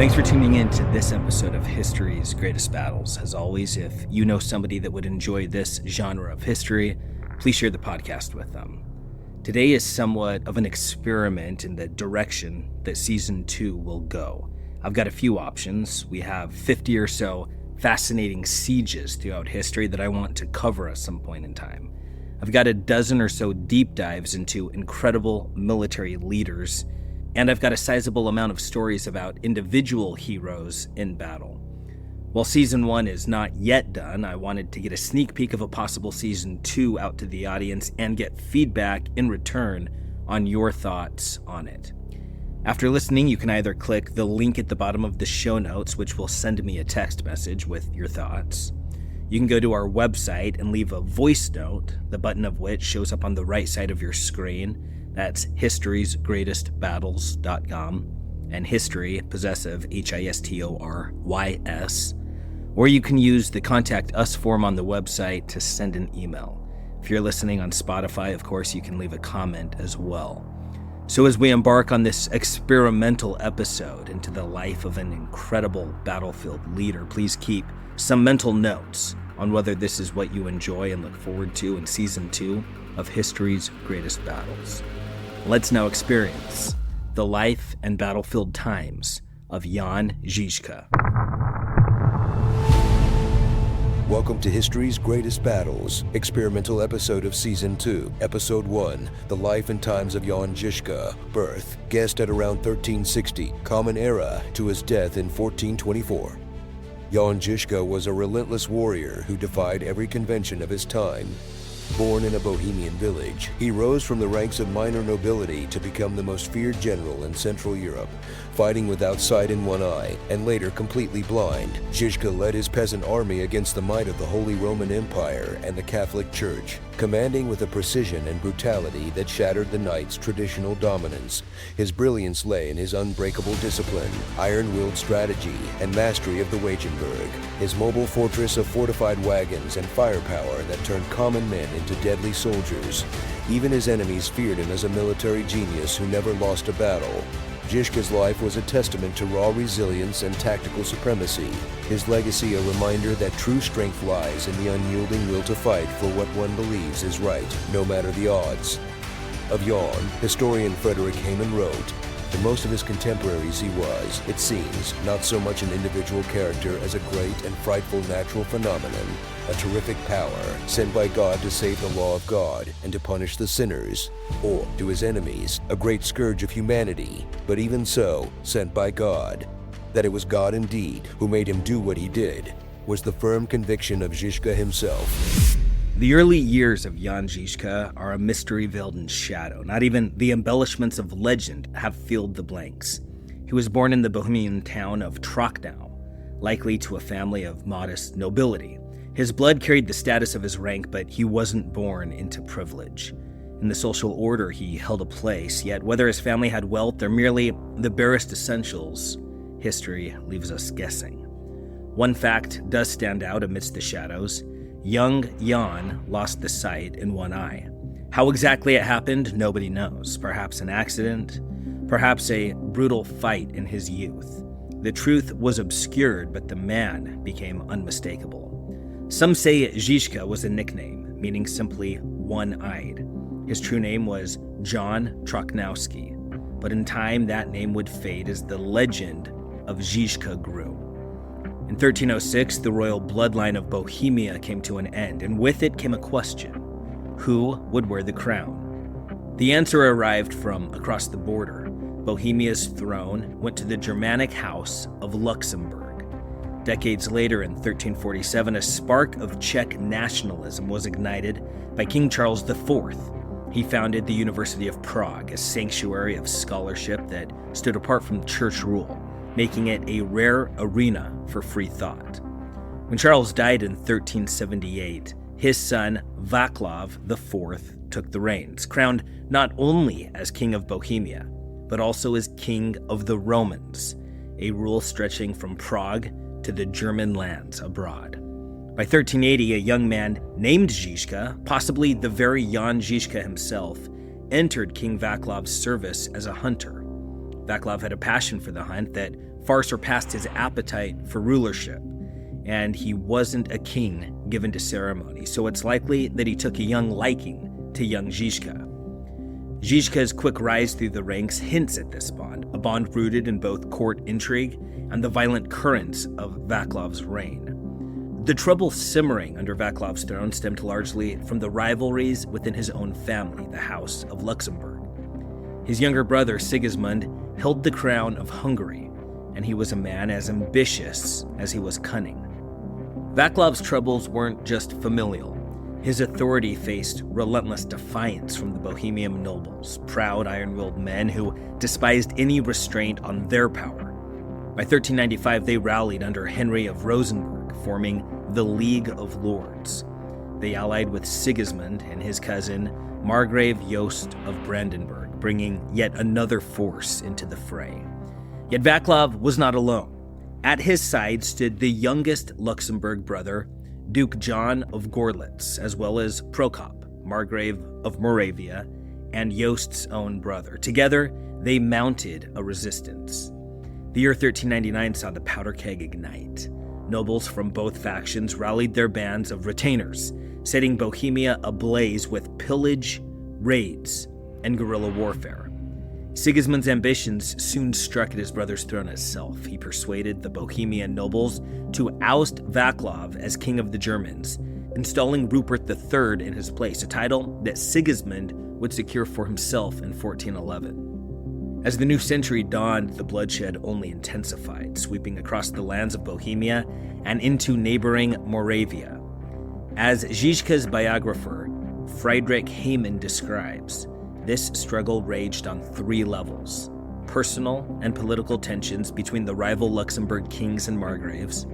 Thanks for tuning in to this episode of History's Greatest Battles. As always, if you know somebody that would enjoy this genre of history, please share the podcast with them. Today is somewhat of an experiment in the direction that Season 2 will go. I've got a few options. We have 50 or so fascinating sieges throughout history that I want to cover at some point in time. I've got a dozen or so deep dives into incredible military leaders, and I've got a sizable amount of stories about individual heroes in battle. While Season 1 is not yet done, I wanted to get a sneak peek of a possible Season 2 out to the audience and get feedback in return on your thoughts on it. After listening, you can either click the link at the bottom of the show notes, which will send me a text message with your thoughts. You can go to our website and leave a voice note, the button of which shows up on the right side of your screen. That's historiesgreatestbattles.com, and history, possessive, HISTORYS. Or you can use the Contact Us form on the website to send an email. If you're listening on Spotify, of course, you can leave a comment as well. So as we embark on this experimental episode into the life of an incredible battlefield leader, please keep some mental notes on whether this is what you enjoy and look forward to in Season 2 of History's Greatest Battles. Let's now experience the life and battlefield times of Jan Zizhka. Welcome to History's Greatest Battles, experimental episode of Season 2, Episode 1, The Life and Times of Jan Zizhka, birth, guessed at around 1360, common era to his death in 1424. Jan Zizhka was a relentless warrior who defied every convention of his time. Born in a Bohemian village, he rose from the ranks of minor nobility to become the most feared general in Central Europe. Fighting without sight in one eye, and later completely blind, Zhizhka led his peasant army against the might of the Holy Roman Empire and the Catholic Church, commanding with a precision and brutality that shattered the knight's traditional dominance. His brilliance lay in his unbreakable discipline, iron-willed strategy, and mastery of the wagenburg, his mobile fortress of fortified wagons and firepower that turned common men into deadly soldiers. Even his enemies feared him as a military genius who never lost a battle. Zhizhka's life was a testament to raw resilience and tactical supremacy, his legacy a reminder that true strength lies in the unyielding will to fight for what one believes is right, no matter the odds. Of Jan, historian Frederick Hayman wrote, "In most of his contemporaries he was, it seems, not so much an individual character as a great and frightful natural phenomenon, a terrific power, sent by God to save the law of God and to punish the sinners, or, to his enemies, a great scourge of humanity, but even so, sent by God. That it was God indeed who made him do what he did, was the firm conviction of Zhizhka himself." The early years of Jan Zizhka are a mystery veiled in shadow. Not even the embellishments of legend have filled the blanks. He was born in the Bohemian town of Trochnau, likely to a family of modest nobility. His blood carried the status of his rank, but he wasn't born into privilege. In the social order, he held a place, yet whether his family had wealth or merely the barest essentials, history leaves us guessing. One fact does stand out amidst the shadows. Young Jan lost the sight in one eye. How exactly it happened, nobody knows. Perhaps an accident, perhaps a brutal fight in his youth. The truth was obscured, but the man became unmistakable. Some say Zhizhka was a nickname, meaning simply one-eyed. His true name was John Trochnowski, but in time that name would fade as the legend of Zhizhka grew. In 1306, the royal bloodline of Bohemia came to an end, and with it came a question: who would wear the crown? The answer arrived from across the border. Bohemia's throne went to the Germanic house of Luxembourg. Decades later, in 1347, a spark of Czech nationalism was ignited by King Charles IV. He founded the University of Prague, a sanctuary of scholarship that stood apart from church rule, making it a rare arena for free thought. When Charles died in 1378, his son Václav IV took the reins, crowned not only as King of Bohemia, but also as King of the Romans, a rule stretching from Prague to the German lands abroad. By 1380, a young man named Zhizhka, possibly the very Jan Zhizhka himself, entered King Václav's service as a hunter. Vaclav had a passion for the hunt that far surpassed his appetite for rulership, and he wasn't a king given to ceremony, so it's likely that he took a young liking to young Zhizhka. Zhizhka's quick rise through the ranks hints at this bond, a bond rooted in both court intrigue and the violent currents of Vaclav's reign. The trouble simmering under Vaclav's throne stemmed largely from the rivalries within his own family, the House of Luxembourg. His younger brother, Sigismund, held the crown of Hungary, and he was a man as ambitious as he was cunning. Vaclav's troubles weren't just familial. His authority faced relentless defiance from the Bohemian nobles, proud iron-willed men who despised any restraint on their power. By 1395, they rallied under Henry of Rosenborg, forming the League of Lords. They allied with Sigismund and his cousin, Margrave Jost of Brandenburg, bringing yet another force into the fray. Yet Vaclav was not alone. At his side stood the youngest Luxembourg brother, Duke John of Gorlitz, as well as Prokop, Margrave of Moravia, and Jost's own brother. Together, they mounted a resistance. The year 1399 saw the powder keg ignite. Nobles from both factions rallied their bands of retainers, setting Bohemia ablaze with pillage, raids, and guerrilla warfare. Sigismund's ambitions soon struck at his brother's throne itself. He persuaded the Bohemian nobles to oust Vaclav as king of the Germans, installing Rupert III in his place, a title that Sigismund would secure for himself in 1411. As the new century dawned, the bloodshed only intensified, sweeping across the lands of Bohemia and into neighboring Moravia. As Zhizhka's biographer, Friedrich Haymann, describes, this struggle raged on three levels: personal and political tensions between the rival Luxembourg kings and margraves,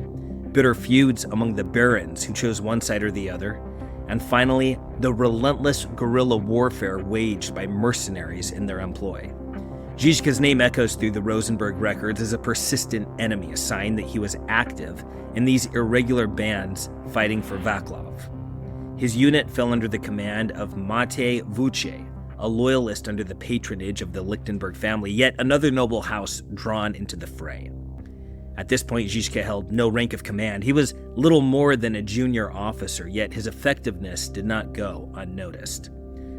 bitter feuds among the barons who chose one side or the other, and finally, the relentless guerrilla warfare waged by mercenaries in their employ. Zhizhka's name echoes through the Rosenborg records as a persistent enemy, a sign that he was active in these irregular bands fighting for Vaclav. His unit fell under the command of Mate Vuce, a loyalist under the patronage of the Lichtenberg family, yet another noble house drawn into the fray. At this point, Zhizhka held no rank of command. He was little more than a junior officer, yet his effectiveness did not go unnoticed.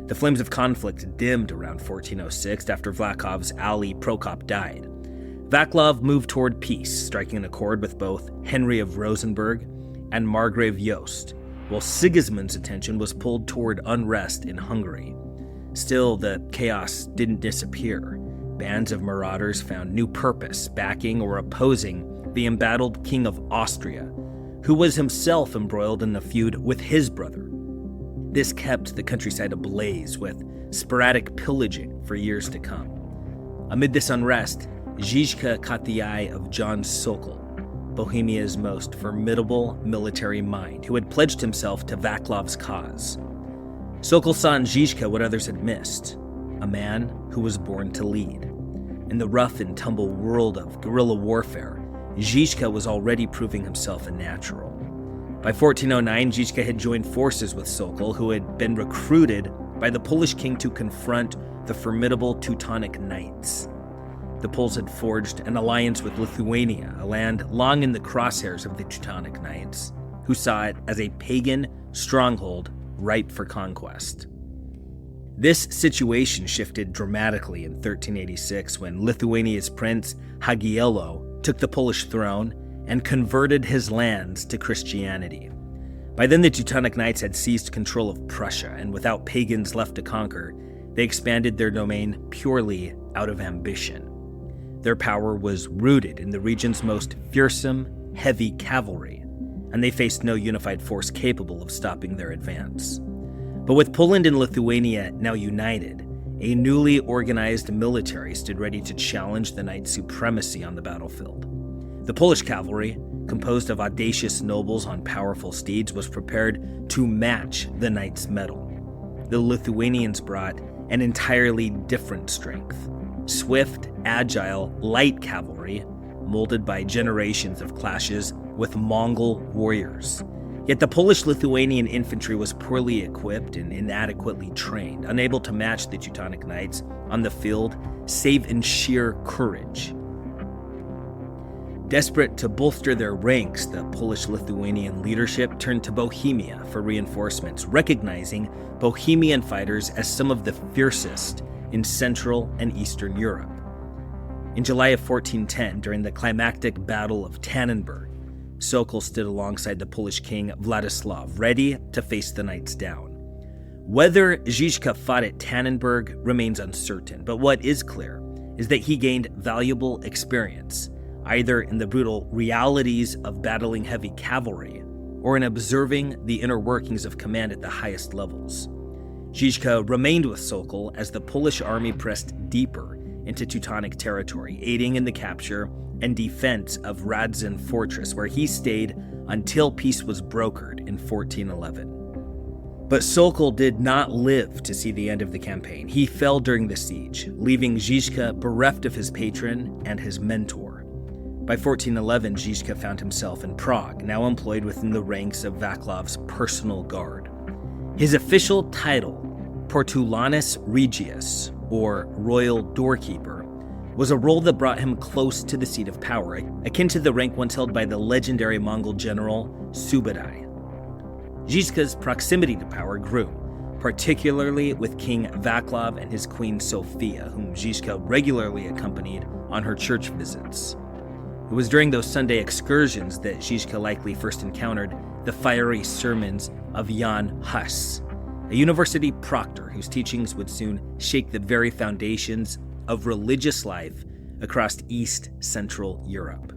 The flames of conflict dimmed around 1406 after Vaclav's ally Prokop died. Vaclav moved toward peace, striking an accord with both Henry of Rosenborg and Margrave Jost, while Sigismund's attention was pulled toward unrest in Hungary. Still, the chaos didn't disappear. Bands of marauders found new purpose, backing or opposing the embattled King of Austria, who was himself embroiled in a feud with his brother. This kept the countryside ablaze with sporadic pillaging for years to come. Amid this unrest, Zhizhka caught the eye of John Sokol, Bohemia's most formidable military mind, who had pledged himself to Vaclav's cause. Sokol saw in Zhizhka what others had missed, a man who was born to lead. In the rough and tumble world of guerrilla warfare, Zhizhka was already proving himself a natural. By 1409, Zhizhka had joined forces with Sokol, who had been recruited by the Polish king to confront the formidable Teutonic Knights. The Poles had forged an alliance with Lithuania, a land long in the crosshairs of the Teutonic Knights, who saw it as a pagan stronghold ripe for conquest. This situation shifted dramatically in 1386 when Lithuania's prince Jagiello took the Polish throne and converted his lands to Christianity. By then, the Teutonic Knights had seized control of Prussia, and without pagans left to conquer, they expanded their domain purely out of ambition. Their power was rooted in the region's most fearsome, heavy cavalry, and they faced no unified force capable of stopping their advance. But with Poland and Lithuania now united, a newly organized military stood ready to challenge the Knights' supremacy on the battlefield. The Polish cavalry, composed of audacious nobles on powerful steeds, was prepared to match the Knights' mettle. The Lithuanians brought an entirely different strength: swift, agile, light cavalry, molded by generations of clashes with Mongol warriors. Yet the Polish-Lithuanian infantry was poorly equipped and inadequately trained, unable to match the Teutonic Knights on the field save in sheer courage. Desperate to bolster their ranks, the Polish-Lithuanian leadership turned to Bohemia for reinforcements, recognizing Bohemian fighters as some of the fiercest in Central and Eastern Europe. In July of 1410, during the climactic Battle of Tannenberg, Sokol stood alongside the Polish king Vladislav, ready to face the knights down. Whether Zhizhka fought at Tannenberg remains uncertain, but what is clear is that he gained valuable experience, either in the brutal realities of battling heavy cavalry or in observing the inner workings of command at the highest levels. Zhizhka remained with Sokol as the Polish army pressed deeper into Teutonic territory, aiding in the capture and defense of Radzin fortress, where he stayed until peace was brokered in 1411. But Sokol did not live to see the end of the campaign. He fell during the siege, leaving Zhizhka bereft of his patron and his mentor. By 1411, Zhizhka found himself in Prague, now employed within the ranks of Vaclav's personal guard. His official title, Portulanus Regius, or Royal Doorkeeper, was a role that brought him close to the seat of power, akin to the rank once held by the legendary Mongol general Subadai. Zhizhka's proximity to power grew, particularly with King Vaclav and his queen Sophia, whom Zhizhka regularly accompanied on her church visits. It was during those Sunday excursions that Zhizhka likely first encountered the fiery sermons of Jan Hus, a university proctor whose teachings would soon shake the very foundations of religious life across East Central Europe.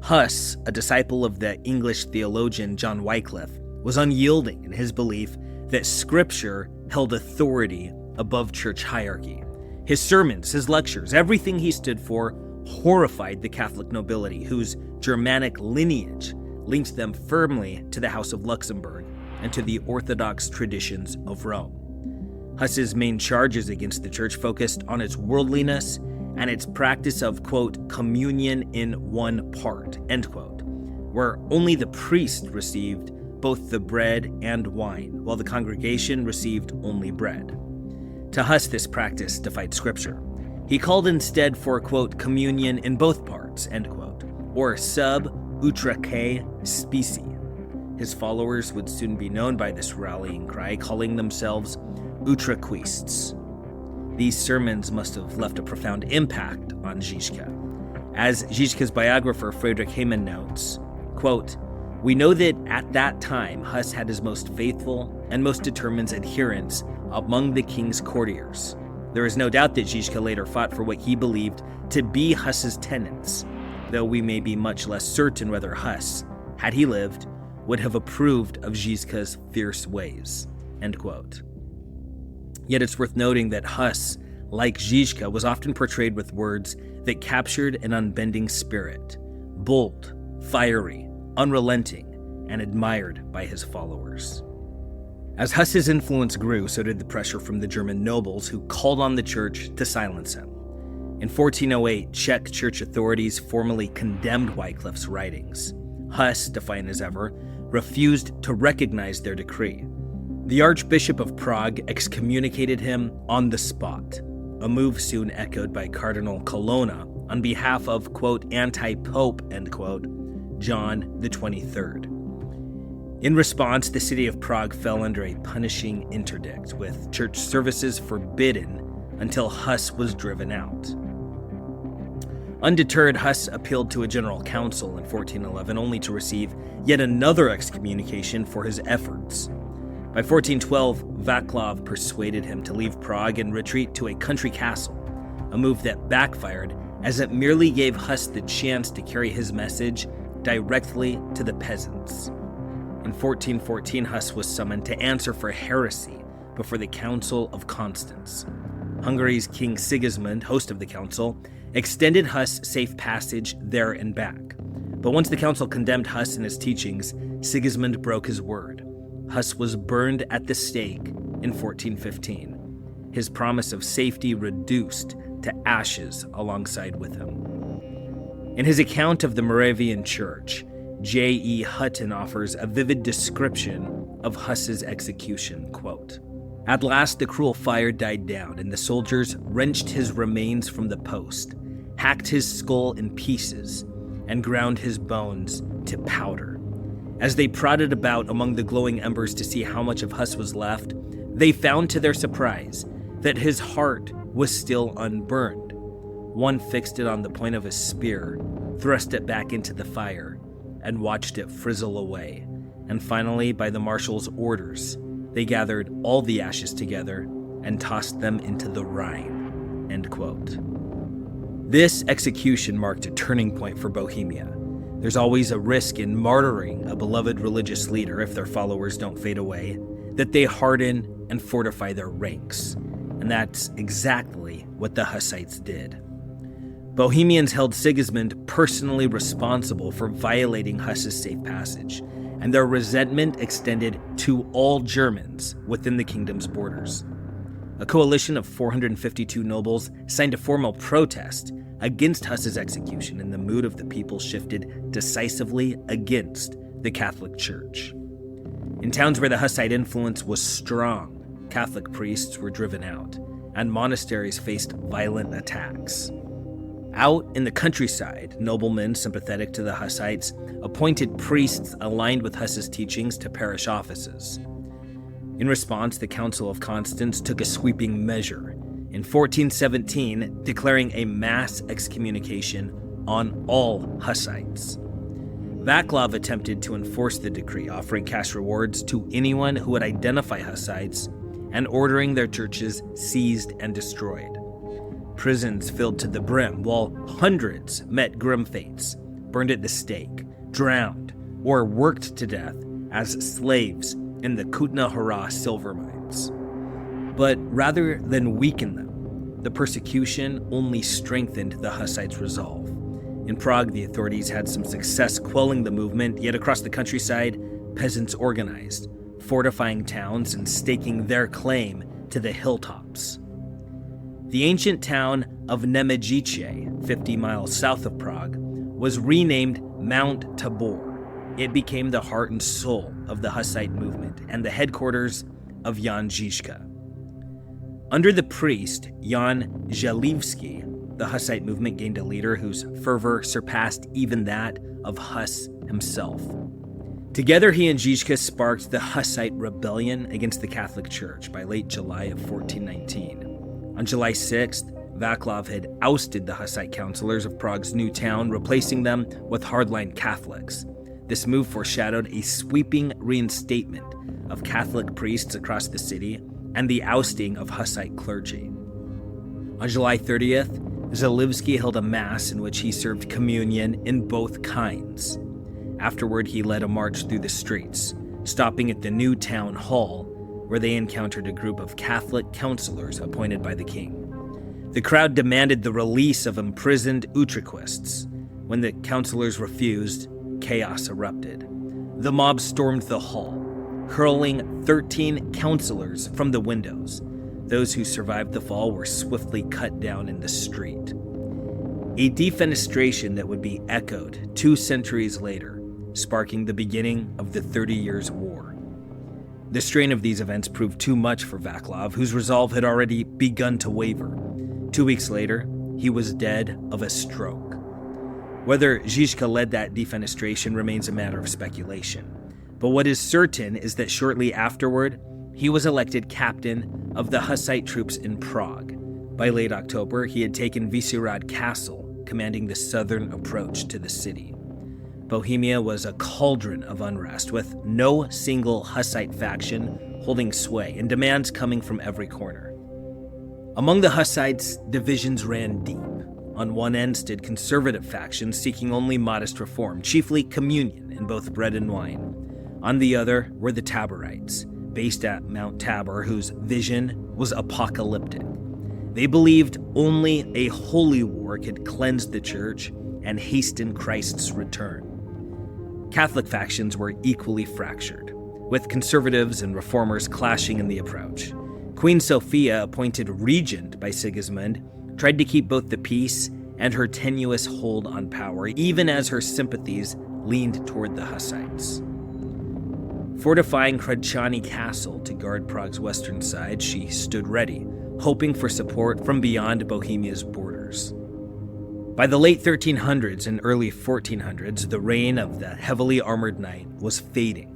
Huss, a disciple of the English theologian John Wycliffe, was unyielding in his belief that Scripture held authority above church hierarchy. His sermons, his lectures, everything he stood for horrified the Catholic nobility, whose Germanic lineage linked them firmly to the House of Luxembourg and to the Orthodox traditions of Rome. Huss's main charges against the church focused on its worldliness and its practice of, quote, communion in one part, end quote, where only the priest received both the bread and wine, while the congregation received only bread. To Huss, this practice defied Scripture. He called instead for, quote, communion in both parts, end quote, or sub utraque specie. His followers would soon be known by this rallying cry, calling themselves Utraquists. These sermons must have left a profound impact on Zhizhka. As Zhizhka's biographer Friedrich Hayman notes, quote, we know that at that time Huss had his most faithful and most determined adherents among the king's courtiers. There is no doubt that Zhizhka later fought for what he believed to be Huss's tenets, though we may be much less certain whether Huss, had he lived, would have approved of Zhizka's fierce ways, end quote. Yet it's worth noting that Huss, like Zhizhka, was often portrayed with words that captured an unbending spirit, bold, fiery, unrelenting, and admired by his followers. As Huss's influence grew, so did the pressure from the German nobles who called on the church to silence him. In 1408, Czech church authorities formally condemned Wycliffe's writings. Huss, defiant as ever, refused to recognize their decree. The Archbishop of Prague excommunicated him on the spot, a move soon echoed by Cardinal Colonna on behalf of, quote, anti-pope, end quote, John the 23rd. In response, the city of Prague fell under a punishing interdict, with church services forbidden until Huss was driven out. Undeterred, Huss appealed to a general council in 1411, only to receive yet another excommunication for his efforts. By 1412, Vaclav persuaded him to leave Prague and retreat to a country castle, a move that backfired as it merely gave Huss the chance to carry his message directly to the peasants. In 1414, Huss was summoned to answer for heresy before the Council of Constance. Hungary's King Sigismund, host of the council, extended Huss safe passage there and back. But once the council condemned Huss and his teachings, Sigismund broke his word. Huss was burned at the stake in 1415, his promise of safety reduced to ashes alongside with him. In his account of the Moravian Church, J.E. Hutton offers a vivid description of Huss's execution, quote, "At last the cruel fire died down, and the soldiers wrenched his remains from the post, hacked his skull in pieces, and ground his bones to powder. As they prodded about among the glowing embers to see how much of Huss was left, they found to their surprise that his heart was still unburned. One fixed it on the point of a spear, thrust it back into the fire, and watched it frizzle away. And finally, by the marshal's orders, they gathered all the ashes together and tossed them into the Rhine," end quote. This execution marked a turning point for Bohemia. There's always a risk in martyring a beloved religious leader if their followers don't fade away, that they harden and fortify their ranks. And that's exactly what the Hussites did. Bohemians held Sigismund personally responsible for violating Huss's safe passage, and their resentment extended to all Germans within the kingdom's borders. A coalition of 452 nobles signed a formal protest against Huss's execution, and the mood of the people shifted decisively against the Catholic Church. In towns where the Hussite influence was strong, Catholic priests were driven out, and monasteries faced violent attacks. Out in the countryside, noblemen sympathetic to the Hussites appointed priests aligned with Huss's teachings to parish offices. In response, the Council of Constance took a sweeping measure in 1417, declaring a mass excommunication on all Hussites. Vaclav attempted to enforce the decree, offering cash rewards to anyone who would identify Hussites and ordering their churches seized and destroyed. Prisons filled to the brim, while hundreds met grim fates, burned at the stake, drowned, or worked to death as slaves in the Kutna-Hora silver mines. But rather than weaken them, the persecution only strengthened the Hussites' resolve. In Prague, the authorities had some success quelling the movement, yet across the countryside, peasants organized, fortifying towns and staking their claim to the hilltops. The ancient town of Nemejice, 50 miles south of Prague, was renamed Mount Tabor. It became the heart and soul of the Hussite movement and the headquarters of Jan Zizhka. Under the priest, Jan Zhelivsky, the Hussite movement gained a leader whose fervor surpassed even that of Huss himself. Together, he and Zizhka sparked the Hussite Rebellion against the Catholic Church by late July of 1419. On July 6th, Vaclav had ousted the Hussite councilors of Prague's new town, replacing them with hardline Catholics. This move foreshadowed a sweeping reinstatement of Catholic priests across the city and the ousting of Hussite clergy. On July 30th, Zhelivsky held a mass in which he served communion in both kinds. Afterward, he led a march through the streets, stopping at the new town hall, where they encountered a group of Catholic councilors appointed by the king. The crowd demanded the release of imprisoned Utraquists. When the councilors refused, chaos erupted. The mob stormed the hall, hurling 13 councilors from the windows. Those who survived the fall were swiftly cut down in the street. A defenestration that would be echoed 2 centuries later, sparking the beginning of the 30 Years' War. The strain of these events proved too much for Vaclav, whose resolve had already begun to waver. 2 weeks later, he was dead of a stroke. Whether Zhizhka led that defenestration remains a matter of speculation. But what is certain is that shortly afterward, he was elected captain of the Hussite troops in Prague. By late October, he had taken Vyšehrad Castle, commanding the southern approach to the city. Bohemia was a cauldron of unrest, with no single Hussite faction holding sway and demands coming from every corner. Among the Hussites, divisions ran deep. On one end stood conservative factions seeking only modest reform, chiefly communion in both bread and wine. On the other were the Taborites, based at Mount Tabor, whose vision was apocalyptic. They believed only a holy war could cleanse the church and hasten Christ's return. Catholic factions were equally fractured, with conservatives and reformers clashing in the approach. Queen Sophia, appointed regent by Sigismund, tried to keep both the peace and her tenuous hold on power, even as her sympathies leaned toward the Hussites. Fortifying Kradchany Castle to guard Prague's western side, she stood ready, hoping for support from beyond Bohemia's borders. By the late 1300s and early 1400s, the reign of the heavily armored knight was fading.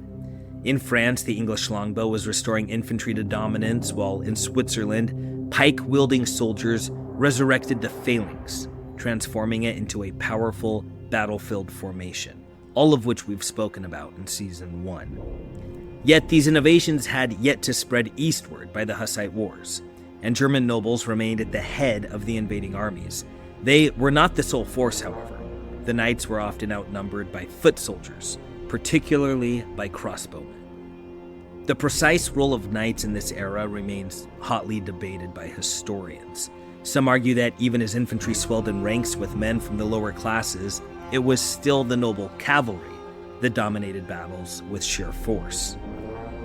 In France, the English longbow was restoring infantry to dominance, while in Switzerland, pike-wielding soldiers resurrected the phalanx, transforming it into a powerful battlefield formation, all of which we've spoken about in Season 1. Yet these innovations had yet to spread eastward by the Hussite Wars, and German nobles remained at the head of the invading armies. They were not the sole force, however. The knights were often outnumbered by foot soldiers, particularly by crossbowmen. The precise role of knights in this era remains hotly debated by historians. Some argue that even as infantry swelled in ranks with men from the lower classes, it was still the noble cavalry that dominated battles with sheer force.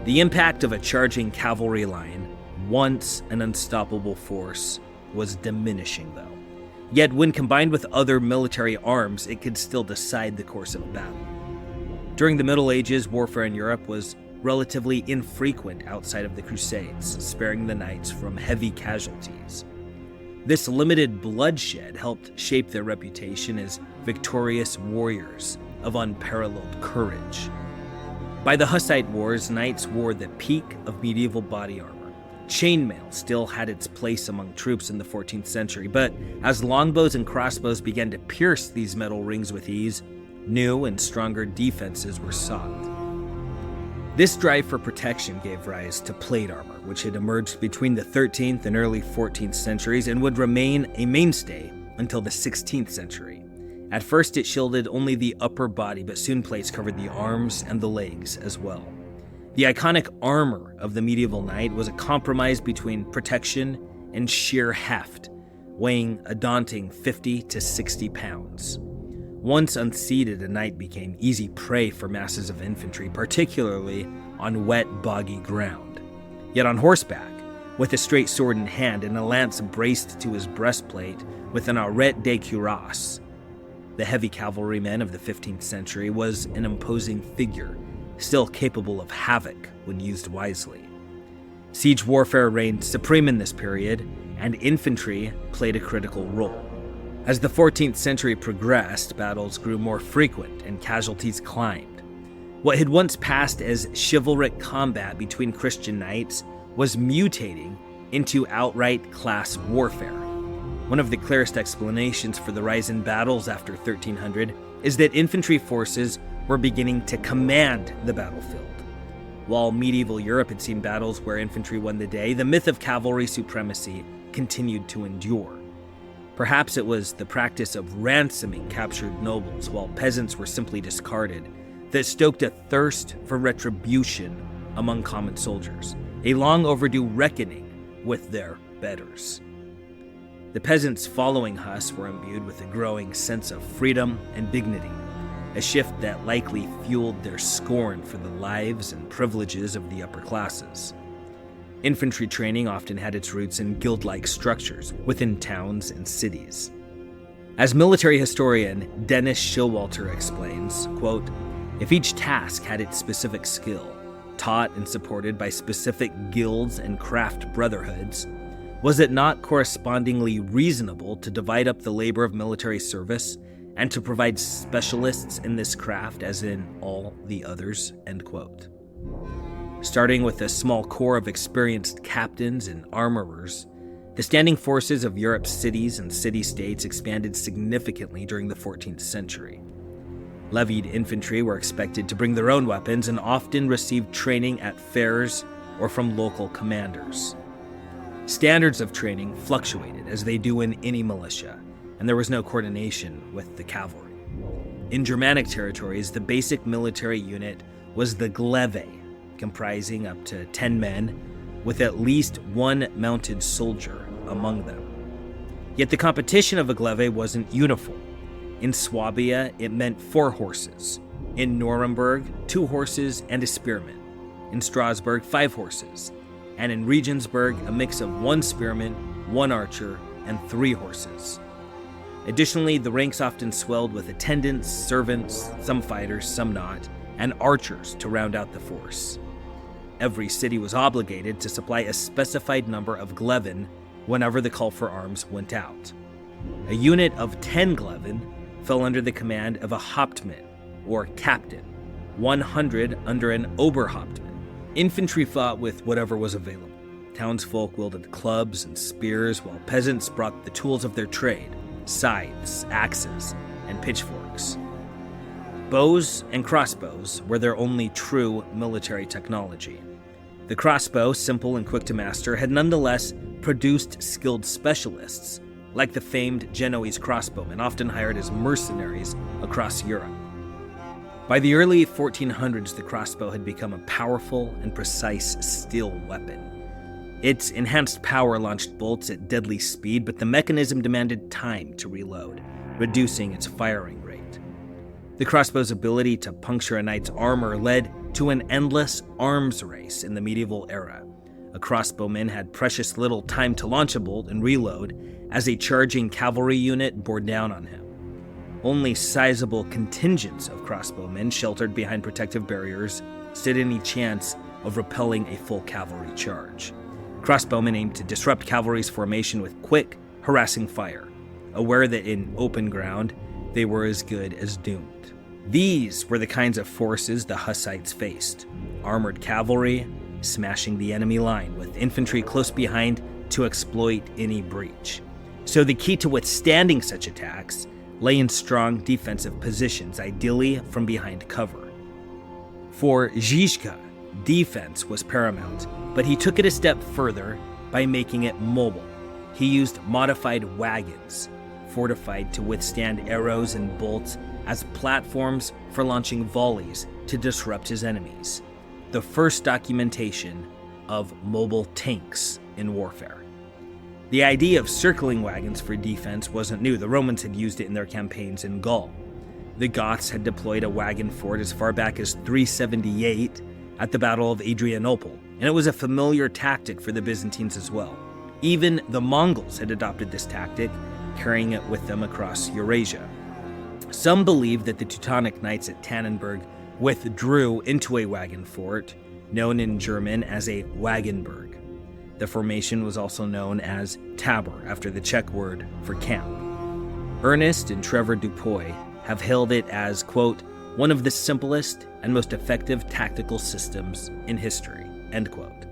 The impact of a charging cavalry line, once an unstoppable force, was diminishing though. Yet when combined with other military arms, it could still decide the course of battle. During the Middle Ages, warfare in Europe was relatively infrequent outside of the Crusades, sparing the knights from heavy casualties. This limited bloodshed helped shape their reputation as victorious warriors of unparalleled courage. By the Hussite Wars, knights wore the peak of medieval body armor. Chainmail still had its place among troops in the 14th century, but as longbows and crossbows began to pierce these metal rings with ease, new and stronger defenses were sought. This drive for protection gave rise to plate armor, which had emerged between the 13th and early 14th centuries and would remain a mainstay until the 16th century. At first, it shielded only the upper body, but soon plates covered the arms and the legs as well. The iconic armor of the medieval knight was a compromise between protection and sheer heft, weighing a daunting 50 to 60 pounds. Once unseated, a knight became easy prey for masses of infantry, particularly on wet, boggy ground. Yet on horseback, with a straight sword in hand and a lance braced to his breastplate with an arrêt de cuirasse, the heavy cavalryman of the 15th century was an imposing figure, still capable of havoc when used wisely. Siege warfare reigned supreme in this period, and infantry played a critical role. As the 14th century progressed, battles grew more frequent and casualties climbed. What had once passed as chivalric combat between Christian knights was mutating into outright class warfare. One of the clearest explanations for the rise in battles after 1300 is that infantry forces were beginning to command the battlefield. While medieval Europe had seen battles where infantry won the day, the myth of cavalry supremacy continued to endure. Perhaps it was the practice of ransoming captured nobles while peasants were simply discarded that stoked a thirst for retribution among common soldiers, a long overdue reckoning with their betters. The peasants following Huss were imbued with a growing sense of freedom and dignity, a shift that likely fueled their scorn for the lives and privileges of the upper classes. Infantry training often had its roots in guild-like structures within towns and cities. As military historian Dennis Showalter explains, quote, "If each task had its specific skill, taught and supported by specific guilds and craft brotherhoods, was it not correspondingly reasonable to divide up the labor of military service and to provide specialists in this craft as in all the others?" End quote. Starting with a small corps of experienced captains and armorers, the standing forces of Europe's cities and city-states expanded significantly during the 14th century. Levied infantry were expected to bring their own weapons and often received training at fairs or from local commanders. Standards of training fluctuated, as they do in any militia, and there was no coordination with the cavalry. In Germanic territories, the basic military unit was the gleve, comprising up to 10 men, with at least one mounted soldier among them. Yet the competition of a gleve wasn't uniform. In Swabia, it meant 4 horses. In Nuremberg, 2 horses and a spearman. In Strasbourg, 5 horses. And in Regensburg, a mix of 1 spearman, 1 archer, and 3 horses. Additionally, the ranks often swelled with attendants, servants, some fighters, some not, and archers to round out the force. Every city was obligated to supply a specified number of glevin whenever the call for arms went out. A unit of 10 glevin fell under the command of a hauptmann, or captain, 100 under an oberhauptmann. Infantry fought with whatever was available. Townsfolk wielded clubs and spears, while peasants brought the tools of their trade, scythes, axes, and pitchforks. Bows and crossbows were their only true military technology. The crossbow, simple and quick to master, had nonetheless produced skilled specialists, like the famed Genoese crossbowmen, often hired as mercenaries across Europe. By the early 1400s, the crossbow had become a powerful and precise steel weapon. Its enhanced power launched bolts at deadly speed, but the mechanism demanded time to reload, reducing its firing rate. The crossbow's ability to puncture a knight's armor led to an endless arms race in the medieval era. A crossbowman had precious little time to launch a bolt and reload as a charging cavalry unit bore down on him. Only sizable contingents of crossbowmen sheltered behind protective barriers stood any chance of repelling a full cavalry charge. Crossbowmen aimed to disrupt cavalry's formation with quick, harassing fire, aware that in open ground, they were as good as doomed. These were the kinds of forces the Hussites faced: armored cavalry, smashing the enemy line, with infantry close behind to exploit any breach. So the key to withstanding such attacks lay in strong defensive positions, ideally from behind cover. For Zhizhka, defense was paramount, but he took it a step further by making it mobile. He used modified wagons, fortified to withstand arrows and bolts, as platforms for launching volleys to disrupt his enemies. The first documentation of mobile tanks in warfare. The idea of circling wagons for defense wasn't new. The Romans had used it in their campaigns in Gaul. The Goths had deployed a wagon fort as far back as 378 at the Battle of Adrianople, and it was a familiar tactic for the Byzantines as well. Even the Mongols had adopted this tactic, carrying it with them across Eurasia. Some believe that the Teutonic Knights at Tannenberg withdrew into a wagon fort, known in German as a wagenburg. The formation was also known as Tabor, after the Czech word for camp. Ernest and Trevor Dupuy have hailed it as, quote, one of the simplest and most effective tactical systems in history, end quote.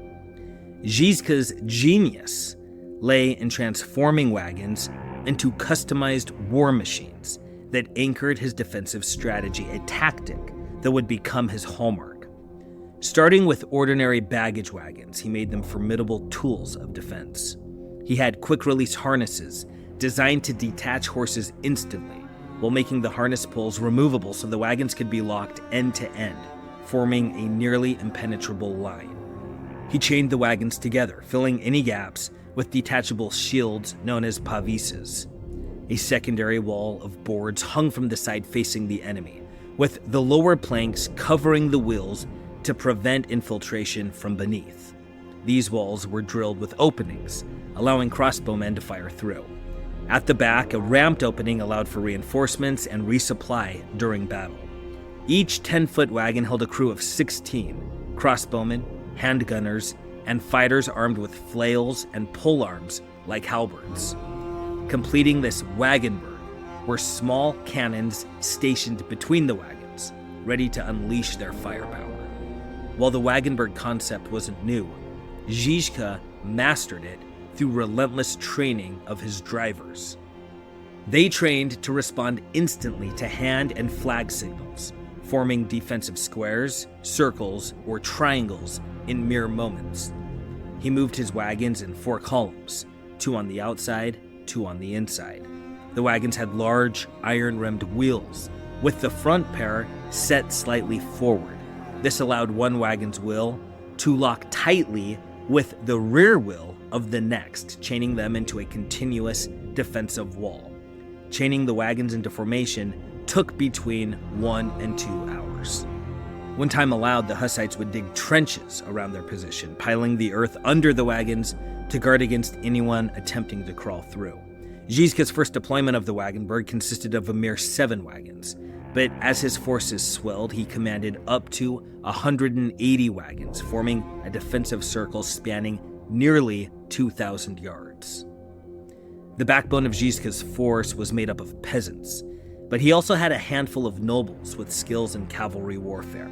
Zizka's genius lay in transforming wagons into customized war machines that anchored his defensive strategy, a tactic that would become his hallmark. Starting with ordinary baggage wagons, he made them formidable tools of defense. He had quick-release harnesses designed to detach horses instantly, while making the harness poles removable so the wagons could be locked end to end, forming a nearly impenetrable line. He chained the wagons together, filling any gaps with detachable shields known as pavises. A secondary wall of boards hung from the side facing the enemy, with the lower planks covering the wheels to prevent infiltration from beneath. These walls were drilled with openings, allowing crossbowmen to fire through. At the back, a ramped opening allowed for reinforcements and resupply during battle. Each 10-foot wagon held a crew of 16 crossbowmen, handgunners, and fighters armed with flails and polearms like halberds. Completing this wagenburg were small cannons stationed between the wagons, ready to unleash their firepower. While the wagenburg concept wasn't new, Zhizhka mastered it through relentless training of his drivers. They trained to respond instantly to hand and flag signals, forming defensive squares, circles, or triangles in mere moments. He moved his wagons in 4 columns, 2 on the outside, 2 on the inside. The wagons had large, iron-rimmed wheels, with the front pair set slightly forward. This allowed one wagon's wheel to lock tightly with the rear wheel of the next, chaining them into a continuous defensive wall. Chaining the wagons into formation took between 1 and 2 hours. When time allowed, the Hussites would dig trenches around their position, piling the earth under the wagons to guard against anyone attempting to crawl through. Zhizka's first deployment of the wagenburg consisted of a mere 7 wagons, but as his forces swelled, he commanded up to 180 wagons, forming a defensive circle spanning nearly 2,000 yards. The backbone of Zhizka's force was made up of peasants, but he also had a handful of nobles with skills in cavalry warfare.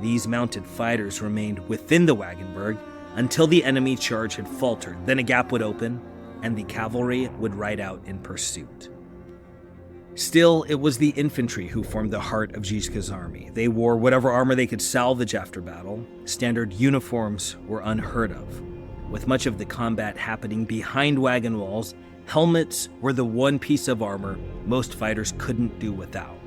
These mounted fighters remained within the wagenburg until the enemy charge had faltered. Then a gap would open, and the cavalry would ride out in pursuit. Still, it was the infantry who formed the heart of Zhizka's army. They wore whatever armor they could salvage after battle. Standard uniforms were unheard of. With much of the combat happening behind wagon walls, helmets were the one piece of armor most fighters couldn't do without.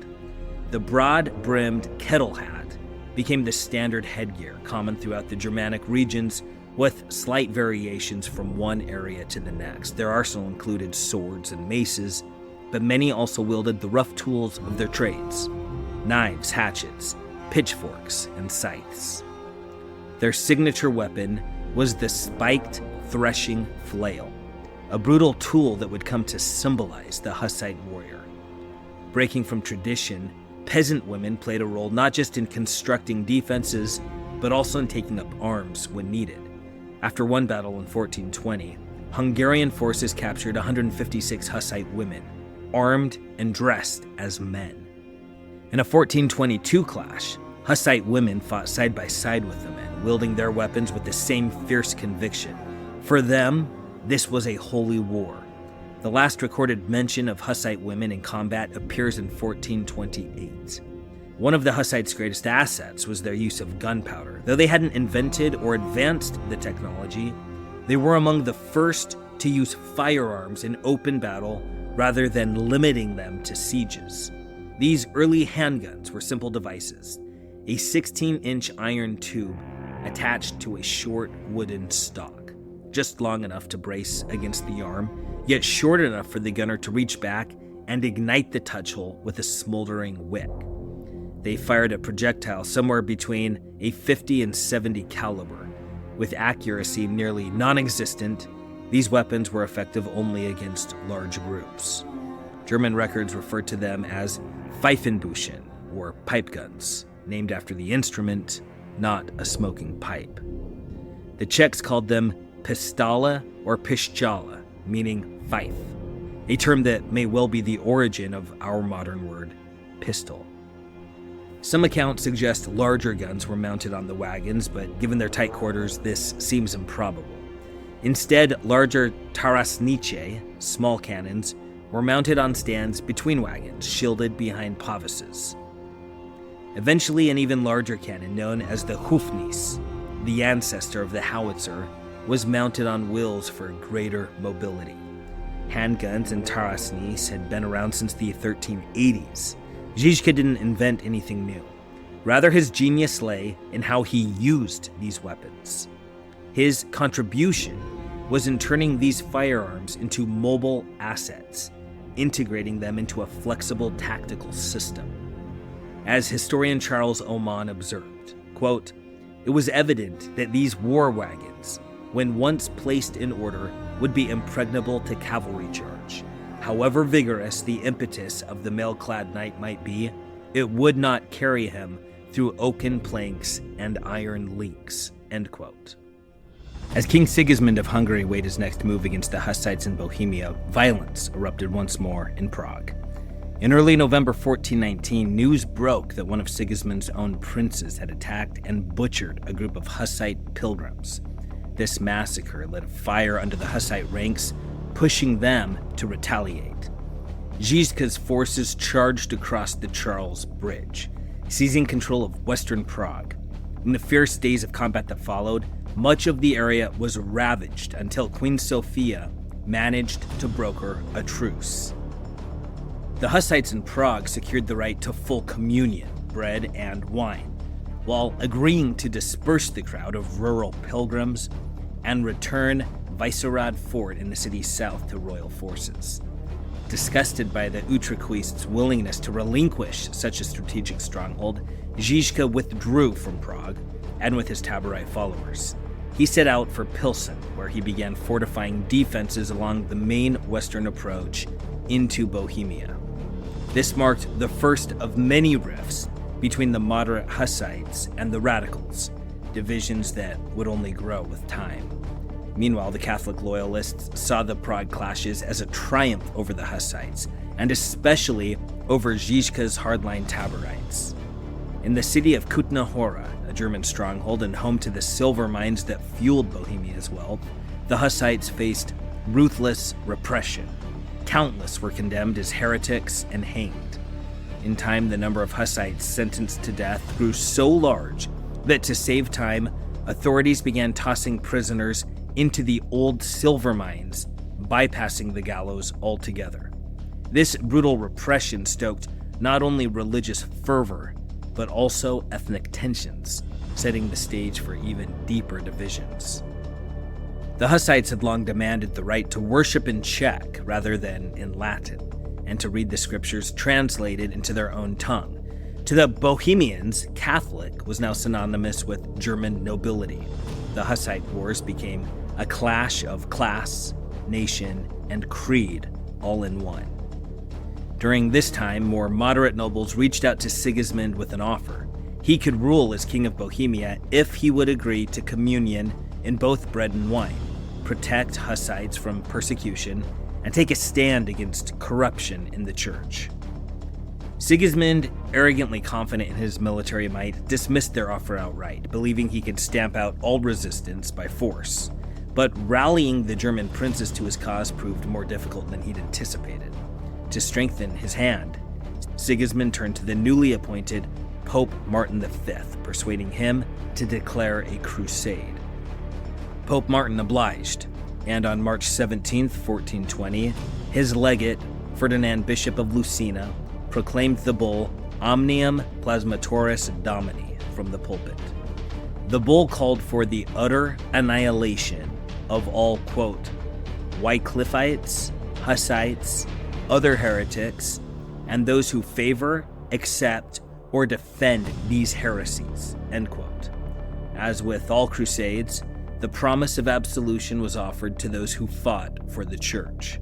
The broad-brimmed kettle hat became the standard headgear, common throughout the Germanic regions, with slight variations from one area to the next. Their arsenal included swords and maces, but many also wielded the rough tools of their trades: knives, hatchets, pitchforks, and scythes. Their signature weapon was the spiked threshing flail, a brutal tool that would come to symbolize the Hussite warrior. Breaking from tradition, peasant women played a role not just in constructing defenses, but also in taking up arms when needed. After one battle in 1420, Hungarian forces captured 156 Hussite women, armed and dressed as men. In a 1422 clash, Hussite women fought side by side with the men, wielding their weapons with the same fierce conviction. For them, this was a holy war. The last recorded mention of Hussite women in combat appears in 1428. One of the Hussites' greatest assets was their use of gunpowder. Though they hadn't invented or advanced the technology, they were among the first to use firearms in open battle rather than limiting them to sieges. These early handguns were simple devices: a 16-inch iron tube attached to a short wooden stock, just long enough to brace against the arm, yet short enough for the gunner to reach back and ignite the touch hole with a smoldering wick. They fired a projectile somewhere between a 50 and 70 caliber. With accuracy nearly non-existent, these weapons were effective only against large groups. German records referred to them as Pfeifenbüchen, or pipe guns, named after the instrument, not a smoking pipe. The Czechs called them Pistola or Piszchala, meaning fife, a term that may well be the origin of our modern word pistol. Some accounts suggest larger guns were mounted on the wagons, but given their tight quarters, this seems improbable. Instead, larger tarasnice, small cannons, were mounted on stands between wagons, shielded behind pavises. Eventually, an even larger cannon, known as the Hufnis, the ancestor of the howitzer, was mounted on wheels for greater mobility. Handguns and tarasnice had been around since the 1380s. Zhizhka didn't invent anything new. Rather, his genius lay in how he used these weapons. His contribution was in turning these firearms into mobile assets, integrating them into a flexible tactical system. As historian Charles Oman observed, quote, "It was evident that these war wagons, when once placed in order, would be impregnable to cavalry charge. However vigorous the impetus of the mail-clad knight might be, it would not carry him through oaken planks and iron links," end quote. As King Sigismund of Hungary weighed his next move against the Hussites in Bohemia, violence erupted once more in Prague. In early November 1419, news broke that one of Sigismund's own princes had attacked and butchered a group of Hussite pilgrims. This massacre lit a fire under the Hussite ranks, pushing them to retaliate. Zhizka's forces charged across the Charles Bridge, seizing control of western Prague. In the fierce days of combat that followed, much of the area was ravaged until Queen Sophia managed to broker a truce. The Hussites in Prague secured the right to full communion, bread and wine, while agreeing to disperse the crowd of rural pilgrims and return Vyšehrad Fort in the city's south to royal forces. Disgusted by the Utrechists' willingness to relinquish such a strategic stronghold, Zhizhka withdrew from Prague, and with his Taborite followers. he set out for Pilsen, where he began fortifying defenses along the main western approach into Bohemia. This marked the first of many rifts between the moderate Hussites and the radicals, divisions that would only grow with time. Meanwhile, the Catholic loyalists saw the Prague clashes as a triumph over the Hussites, and especially over Zizka's hardline Taborites. In the city of Kutna Hora, a German stronghold and home to the silver mines that fueled Bohemia's wealth, the Hussites faced ruthless repression. Countless were condemned as heretics and hanged. In time, the number of Hussites sentenced to death grew so large that to save time, authorities began tossing prisoners into the old silver mines, bypassing the gallows altogether. This brutal repression stoked not only religious fervor, but also ethnic tensions, setting the stage for even deeper divisions. The Hussites had long demanded the right to worship in Czech rather than in Latin, and to read the scriptures translated into their own tongue. To the Bohemians, Catholic was now synonymous with German nobility. The Hussite Wars became a clash of class, nation, and creed all in one. During this time, more moderate nobles reached out to Sigismund with an offer. He could rule as King of Bohemia if he would agree to communion in both bread and wine, protect Hussites from persecution, and take a stand against corruption in the church. Sigismund, arrogantly confident in his military might, dismissed their offer outright, believing he could stamp out all resistance by force. But rallying the German princes to his cause proved more difficult than he'd anticipated. To strengthen his hand, Sigismund turned to the newly appointed Pope Martin V, persuading him to declare a crusade. Pope Martin obliged, and on March 17, 1420, his legate, Ferdinand, Bishop of Lucina, proclaimed the bull Omnium Plasmatoris Domini from the pulpit. The bull called for the utter annihilation of all, quote, Wycliffites, Hussites, other heretics, and those who favor, accept, or defend these heresies, end quote. As with all crusades, the promise of absolution was offered to those who fought for the church.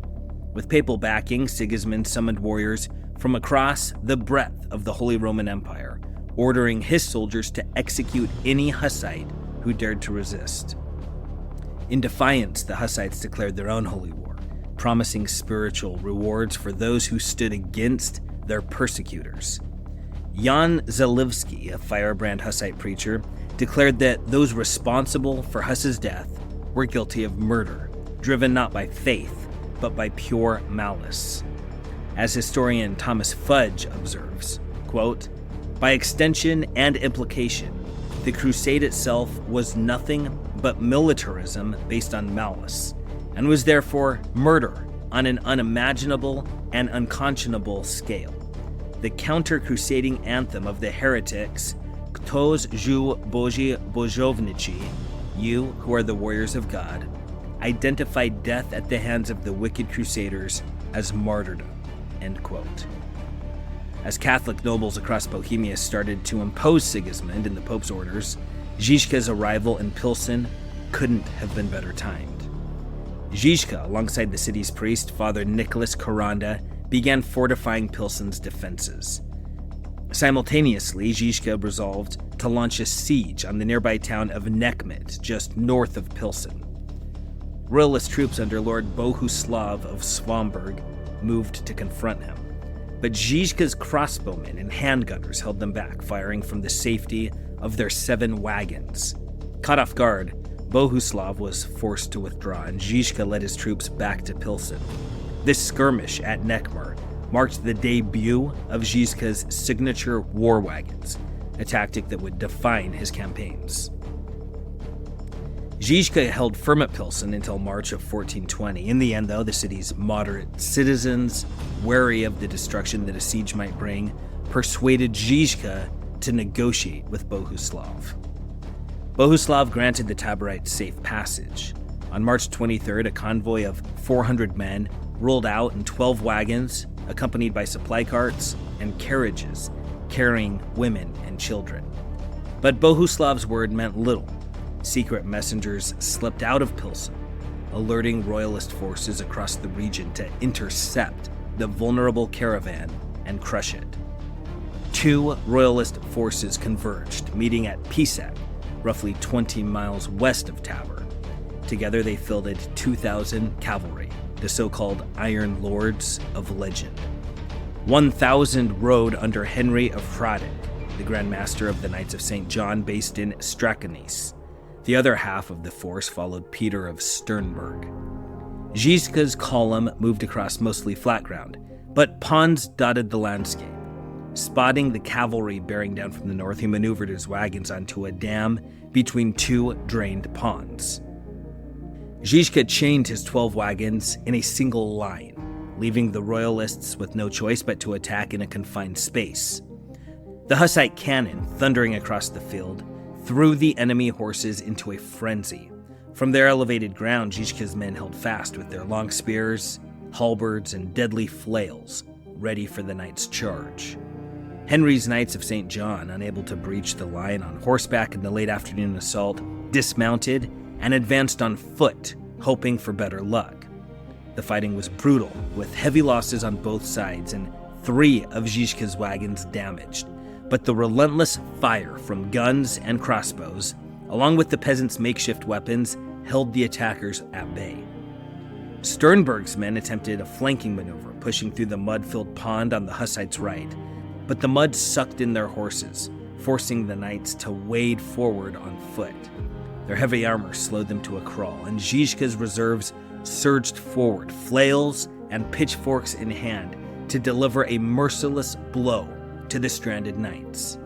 With papal backing, Sigismund summoned warriors from across the breadth of the Holy Roman Empire, ordering his soldiers to execute any Hussite who dared to resist. In defiance, the Hussites declared their own holy war, promising spiritual rewards for those who stood against their persecutors. Jan Zalewski, a firebrand Hussite preacher, declared that those responsible for Huss's death were guilty of murder, driven not by faith, but by pure malice. As historian Thomas Fudge observes, quote, by extension and implication, the crusade itself was nothing but militarism based on malice, and was therefore murder on an unimaginable and unconscionable scale. The counter-crusading anthem of the heretics, Ktoś ju Boży bojowniczy, you who are the warriors of God, identified death at the hands of the wicked crusaders as martyrdom, end quote. As Catholic nobles across Bohemia started to impose Sigismund and the Pope's orders, Zhizhka's arrival in Pilsen couldn't have been better timed. Zhizhka, alongside the city's priest, Father Nicholas Koranda, began fortifying Pilsen's defenses. Simultaneously, Zhizhka resolved to launch a siege on the nearby town of Nekmet, just north of Pilsen. Royalist troops under Lord Bohuslav of Schwamberg moved to confront him, but Zhizhka's crossbowmen and handgunners held them back, firing from the safety of their 7 wagons. Caught off guard, Bohuslav was forced to withdraw, and Zhizhka led his troops back to Pilsen. This skirmish at Nekmer marked the debut of Zhizka's signature war wagons, a tactic that would define his campaigns. Zhizhka held firm at Pilsen until March of 1420. In the end, though, the city's moderate citizens, wary of the destruction that a siege might bring, persuaded Zhizhka to negotiate with Bohuslav. Bohuslav granted the Taborites safe passage. On March 23rd, a convoy of 400 men rolled out in 12 wagons, accompanied by supply carts and carriages carrying women and children. But Bohuslav's word meant little. secret messengers slipped out of Pilsen, alerting royalist forces across the region to intercept the vulnerable caravan and crush it. 2 royalist forces converged, meeting at Pisac, roughly 20 miles west of Tabor. Together they fielded 2,000 cavalry, the so-called Iron Lords of legend. 1,000 rode under Henry of Hradec, the Grand Master of the Knights of St. John based in Strakonice. The other half of the force followed Peter of Sternberg. Zhizka's column moved across mostly flat ground, but ponds dotted the landscape. Spotting the cavalry bearing down from the north, he maneuvered his wagons onto a dam between 2 drained ponds. Zhizhka chained his 12 wagons in a single line, leaving the royalists with no choice but to attack in a confined space. The Hussite cannon, thundering across the field, threw the enemy horses into a frenzy. From their elevated ground, Zhizhka's men held fast with their long spears, halberds, and deadly flails, ready for the knight's charge. Henry's Knights of St. John, unable to breach the line on horseback in the late afternoon assault, dismounted and advanced on foot, hoping for better luck. The fighting was brutal, with heavy losses on both sides and 3 of Zhizhka's wagons damaged. But the relentless fire from guns and crossbows, along with the peasants' makeshift weapons, held the attackers at bay. Sternberg's men attempted a flanking maneuver, pushing through the mud-filled pond on the Hussites' right, but the mud sucked in their horses, forcing the knights to wade forward on foot. Their heavy armor slowed them to a crawl, and Zhizhka's reserves surged forward, flails and pitchforks in hand, to deliver a merciless blow to the stranded knights.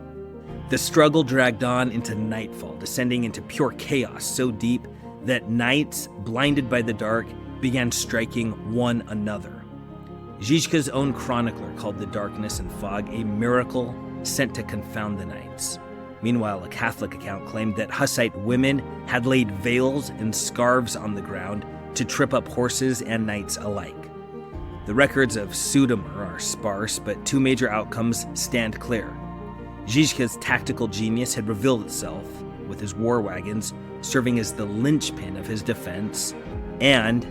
The struggle dragged on into nightfall, descending into pure chaos so deep that knights, blinded by the dark, began striking one another. Zhizhka's own chronicler called the darkness and fog a miracle sent to confound the knights. Meanwhile, a Catholic account claimed that Hussite women had laid veils and scarves on the ground to trip up horses and knights alike. The records of Sudemer are sparse, but 2 major outcomes stand clear. Zhizhka's tactical genius had revealed itself, with his war wagons serving as the linchpin of his defense, and,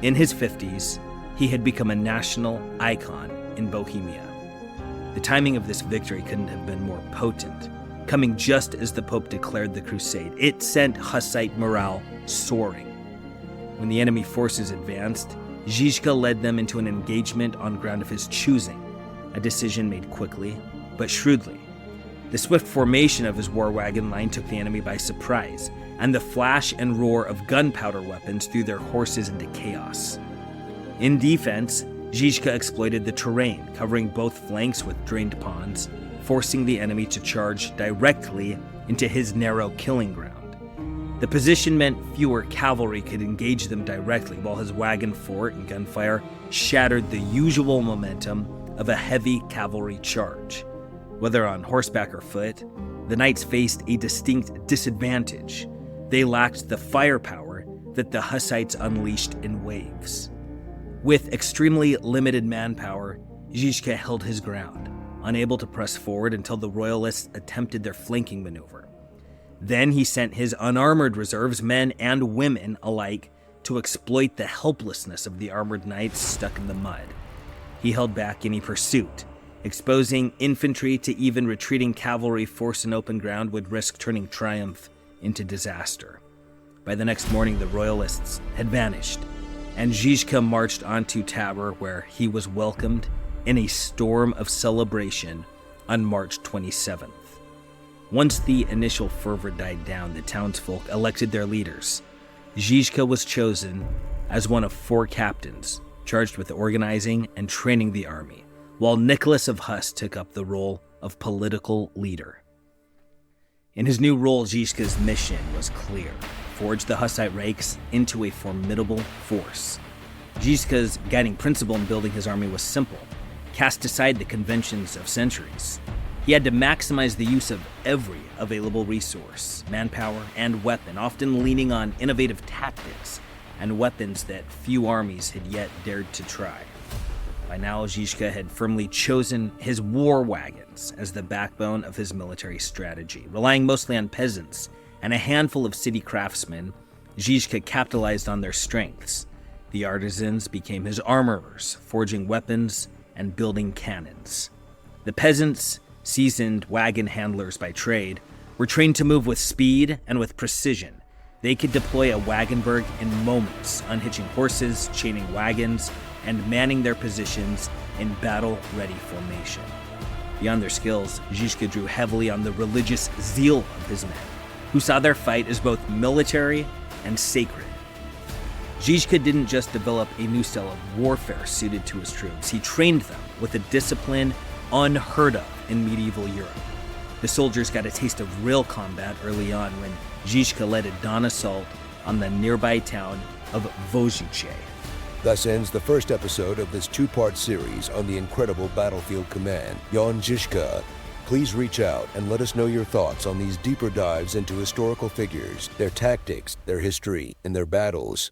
in his 50s, he had become a national icon in Bohemia. The timing of this victory couldn't have been more potent, coming just as the Pope declared the crusade. It sent Hussite morale soaring. When the enemy forces advanced, Zhizhka led them into an engagement on ground of his choosing, a decision made quickly, but shrewdly. The swift formation of his war wagon line took the enemy by surprise, and the flash and roar of gunpowder weapons threw their horses into chaos. In defense, Zhizhka exploited the terrain, covering both flanks with drained ponds, forcing the enemy to charge directly into his narrow killing ground. The position meant fewer cavalry could engage them directly, while his wagon fort and gunfire shattered the usual momentum of a heavy cavalry charge. Whether on horseback or foot, the knights faced a distinct disadvantage. They lacked the firepower that the Hussites unleashed in waves. With extremely limited manpower, Zhizhka held his ground, unable to press forward until the royalists attempted their flanking maneuver. Then he sent his unarmored reserves, men and women alike, to exploit the helplessness of the armored knights stuck in the mud. He held back any pursuit, exposing infantry to even retreating cavalry forced in open ground would risk turning triumph into disaster. By the next morning, the royalists had vanished, and Zhizhka marched onto Tabor, where he was welcomed in a storm of celebration on March 27th. Once the initial fervor died down, the townsfolk elected their leaders. Zhizhka was chosen as one of 4 captains charged with organizing and training the army, while Nicholas of Huss took up the role of political leader. In his new role, Zhizhka's mission was clear: forge the Hussite ranks into a formidable force. Zhizhka's guiding principle in building his army was simple: cast aside the conventions of centuries. He had to maximize the use of every available resource, manpower, and weapon, often leaning on innovative tactics and weapons that few armies had yet dared to try. By now, Zhizhka had firmly chosen his war wagons as the backbone of his military strategy, relying mostly on peasants and a handful of city craftsmen, Zhizhka capitalized on their strengths. The artisans became his armorers, forging weapons and building cannons. The peasants, seasoned wagon handlers by trade, were trained to move with speed and with precision. They could deploy a wagenburg in moments, unhitching horses, chaining wagons, and manning their positions in battle-ready formation. Beyond their skills, Zhizhka drew heavily on the religious zeal of his men, who saw their fight as both military and sacred. Zhizhka didn't just develop a new style of warfare suited to his troops, he trained them with a discipline unheard of in medieval Europe. The soldiers got a taste of real combat early on when Zhizhka led a dawn assault on the nearby town of Howitzers. Thus ends the first episode of this two-part series on the incredible battlefield command, Zhizhka. Please reach out and let us know your thoughts on these deeper dives into historical figures, their tactics, their history, and their battles.